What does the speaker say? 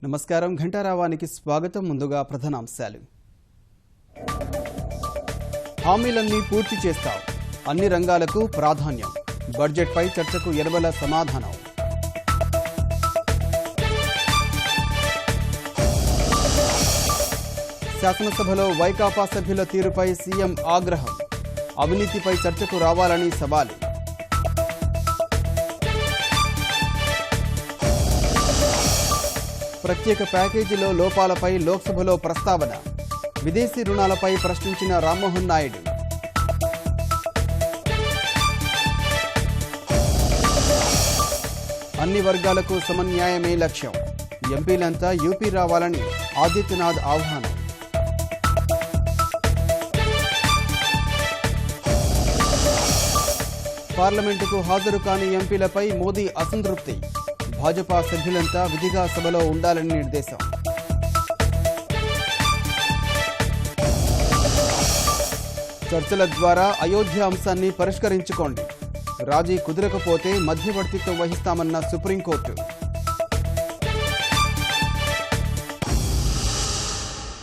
నమస్కారం ఘంటారావానికి స్వాగతం. ముందుగా ప్రధానాంశాలు. హామీలన్నీ పూర్తి చేస్తాం, అన్ని రంగాలకు ప్రాధాన్యం. బడ్జెట్పై చర్చకు యనమల సమాధానం. శాసనసభలో వైకాపా సభ్యుల తీరుపై సీఎం ఆగ్రహం. అవినీతిపై చర్చకు రావాలని సవాలు. ప్రత్యేక ప్యాకేజీలో లోపాలపై లోక్సభలో ప్రస్తావన. విదేశీ రుణాలపై ప్రశ్నించిన రామ్మోహన్ నాయుడు. అన్ని వర్గాలకు సమన్యాయమే లక్ష్యం. ఎంపీలంతా యూపీ రావాలని ఆదిత్యనాథ్ ఆహ్వానం. పార్లమెంటుకు హాజరు కాని ఎంపీలపై మోదీ అసంతృప్తి. భాజపా సభ్యులంతా విధిగా సభలో ఉండాలని నిర్దేశం. చర్చల ద్వారా అయోధ్య అంశాన్ని పరిష్కరించుకోండి. రాజీ కుదరకపోతే మధ్యవర్తిత్వం వహిస్తామన్న సుప్రీంకోర్టు.